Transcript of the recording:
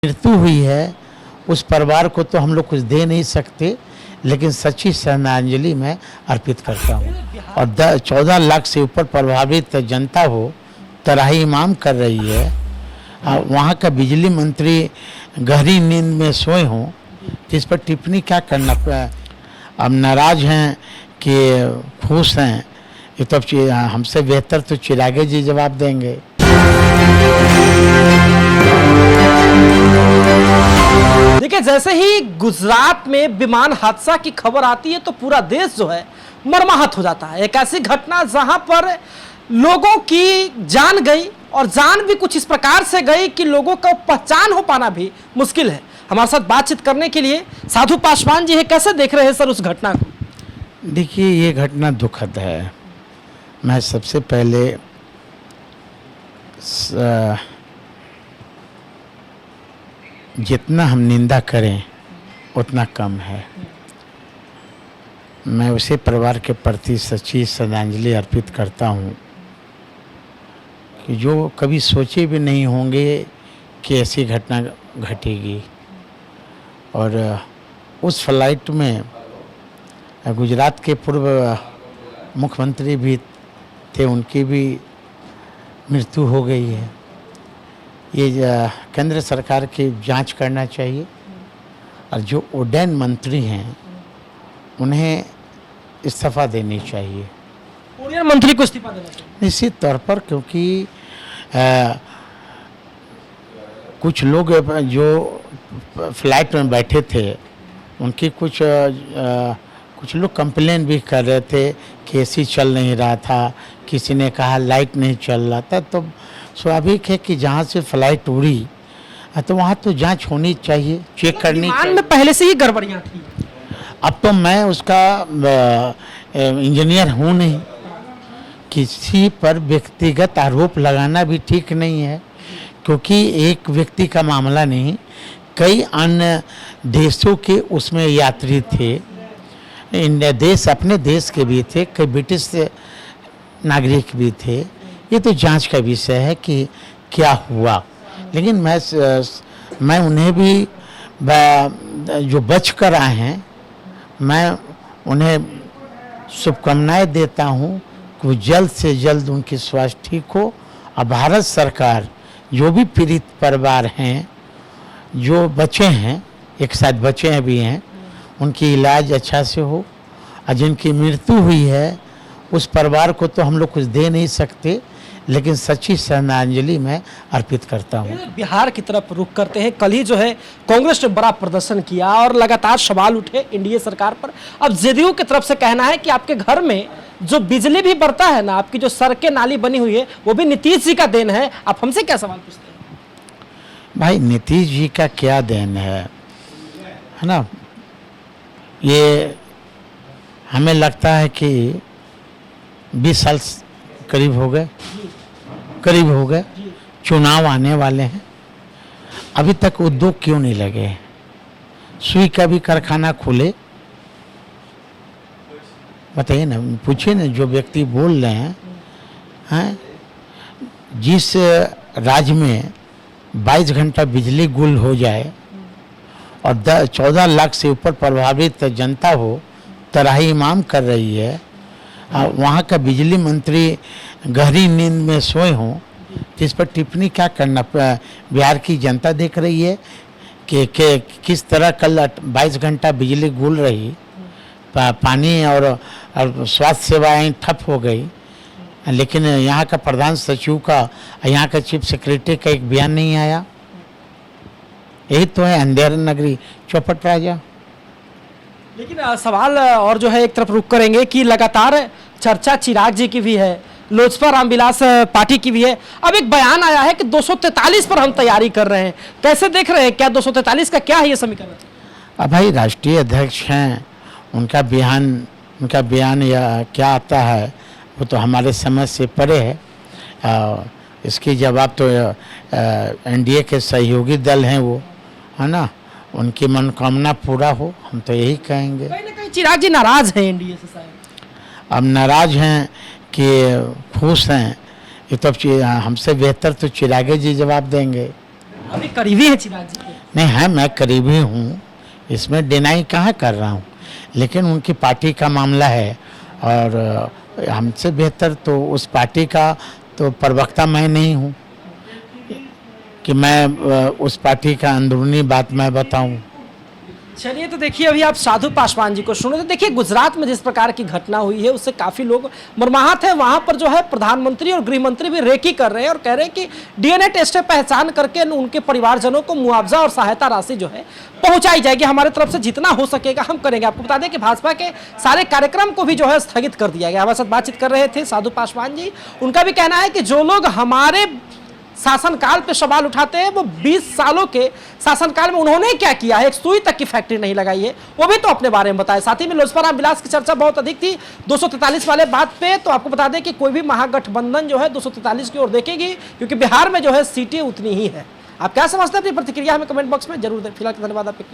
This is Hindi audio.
मृत्यु हुई है उस परिवार को तो हम लोग कुछ दे नहीं सकते, लेकिन सच्ची श्रद्धांजलि मैं अर्पित करता हूँ। और 14 लाख से ऊपर प्रभावित जनता हो तराही इमाम कर रही है। वहाँ का बिजली मंत्री गहरी नींद में सोए हों, तो इस पर टिप्पणी क्या करना। अब नाराज हैं कि खुश हैं, ये तो हमसे बेहतर तो चिरागे जी जवाब देंगे। देखिए, जैसे ही गुजरात में विमान हादसा की खबर आती है तो पूरा देश जो है मर्माहत हो जाता है। एक ऐसी घटना जहां पर लोगों की जान गई और जान भी कुछ इस प्रकार से गई कि लोगों को पहचान हो पाना भी मुश्किल है। हमारे साथ बातचीत करने के लिए साधु पासवान जी है। कैसे देख रहे हैं सर उस घटना को? देखिए, ये घटना दुखद है। मैं सबसे पहले जितना हम निंदा करें उतना कम है। मैं उसे परिवार के प्रति सच्ची श्रद्धांजलि अर्पित करता हूँ कि जो कभी सोचे भी नहीं होंगे कि ऐसी घटना घटेगी। और उस फ्लाइट में गुजरात के पूर्व मुख्यमंत्री भी थे, उनकी भी मृत्यु हो गई है। ये केंद्र सरकार की जांच करना चाहिए और जो उड्डयन मंत्री हैं उन्हें इस्तीफा देनी चाहिए। उड्डयन मंत्री को इस्तीफा देना चाहिए निश्चित तौर पर, क्योंकि कुछ लोग जो फ्लाइट में बैठे थे उनकी कुछ लोग कंप्लेन भी कर रहे थे कि एसी चल नहीं रहा था, किसी ने कहा लाइट नहीं चल रहा था। तो स्वाभाविक है कि जहाँ से फ्लाइट उड़ी तो वहाँ तो जांच होनी चाहिए, चेक करनी चाहिए। विमान में पहले से ही गड़बड़ियाँ थी। अब तो मैं उसका इंजीनियर हूँ नहीं, किसी पर व्यक्तिगत आरोप लगाना भी ठीक नहीं है, क्योंकि एक व्यक्ति का मामला नहीं, कई अन्य देशों के उसमें यात्री थे। इंडिया देश अपने देश के भी थे, कई ब्रिटिश नागरिक भी थे। ये तो जांच का विषय है कि क्या हुआ। लेकिन मैं उन्हें भी जो बच कर आए हैं, मैं उन्हें शुभकामनाएं देता हूं कि वो जल्द से जल्द उनकी स्वास्थ्य ठीक हो। और भारत सरकार जो भी पीड़ित परिवार हैं, जो बचे हैं, एक साथ बचे भी हैं, उनकी इलाज अच्छा से हो। और जिनकी मृत्यु हुई है उस परिवार को तो हम लोग कुछ दे नहीं सकते, लेकिन सच्ची श्रद्धांजलि मैं अर्पित करता हूँ। बिहार की तरफ रुख करते हैं। कल ही जो है कांग्रेस ने बड़ा प्रदर्शन किया और लगातार सवाल उठे एनडीए सरकार पर। अब जेडीयू की तरफ से कहना है कि आपके घर में जो बिजली भी बढ़ता है ना, आपकी जो सड़कें नाली बनी हुई है, वो भी नीतीश जी का देन है। आप हमसे क्या सवाल पूछते हैं? भाई, नीतीश जी का क्या देन है ना। ये हमें लगता है कि 20 साल करीब हो गए, चुनाव आने वाले हैं, अभी तक उद्योग क्यों नहीं लगे? सुई का भी कारखाना खुले, बताइए ना, पूछिए ना। जो व्यक्ति बोल रहे हैं, जिस राज्य में 22 घंटा बिजली गुल हो जाए और 14 लाख से ऊपर प्रभावित जनता हो तराही इमाम कर रही है, वहाँ का बिजली मंत्री गहरी नींद में सोए हों, तो इस पर टिप्पणी क्या करना। बिहार की जनता देख रही है कि किस तरह कल 22 घंटा बिजली गुल रही, पानी और स्वास्थ्य सेवाएं ठप हो गई। लेकिन यहाँ का प्रधान सचिव का, यहाँ का चीफ सेक्रेटरी का एक बयान नहीं आया। यही तो है अंधेर नगरी चौपट राजा। लेकिन सवाल और जो है एक तरफ रुक करेंगे कि लगातार चर्चा चिराग जी की भी है, लोजपा रामविलास पार्टी की भी है। अब एक बयान आया है कि 243 पर हम तैयारी कर रहे हैं। कैसे देख रहे हैं? क्या 243 का क्या है ये समीकरण? अब भाई, राष्ट्रीय अध्यक्ष हैं, उनका बयान या क्या आता है वो तो हमारे समझ से परे है। इसकी जवाब तो एनडीए के सहयोगी दल हैं वो, है ना, उनकी मनोकामना पूरा हो, हम तो यही कहेंगे। कहीं ना कहीं चिराग जी नाराज हैं एनडीए से शायद। अब नाराज हैं कि खुश हैं, ये तो हमसे बेहतर तो चिरागे जी जवाब देंगे। अभी करीबी है चिराग जी के। नहीं है, मैं करीबी हूँ, इसमें डिनाई कहाँ कर रहा हूँ, लेकिन उनकी पार्टी का मामला है और हमसे बेहतर तो उस पार्टी का तो प्रवक्ता मैं नहीं हूँ कि मैं उस पार्टी का अंदरूनी बात मैं बताऊँ। चलिए, तो देखिए अभी आप साधु पासवान जी को सुनो, तो देखिए गुजरात में जिस प्रकार की घटना हुई है उससे काफी लोग मर्माहत है। वहां पर जो है प्रधानमंत्री और गृह मंत्री भी रेकी कर रहे हैं और कह रहे हैं कि डीएनए टेस्ट से पहचान करके उनके परिवारजनों को मुआवजा और सहायता राशि जो है पहुंचाई जाएगी। हमारे तरफ से जितना हो सकेगा हम करेंगे। आपको बता दें कि भाजपा के सारे कार्यक्रम को भी जो है स्थगित कर दिया गया। हमारे साथ बातचीत कर रहे थे साधु पासवान जी। उनका भी कहना है कि जो लोग हमारे शासनकाल पे सवाल उठाते हैं वो 20 सालों के शासनकाल में उन्होंने क्या किया है, एक सुई तक की फैक्ट्री नहीं लगाई है, वो भी तो अपने बारे में बताए। साथ ही में लोजपा रामविलास की चर्चा बहुत अधिक थी 243 वाले बात पे। तो आपको बता दें कि कोई भी महागठबंधन जो है 243 की ओर देखेगी, क्योंकि बिहार में जो है सीटें उतनी ही है। आप क्या समझते हैं? अपनी प्रतिक्रिया हमें कमेंट बॉक्स में जरूर दें। फिलहाल धन्यवाद आपके।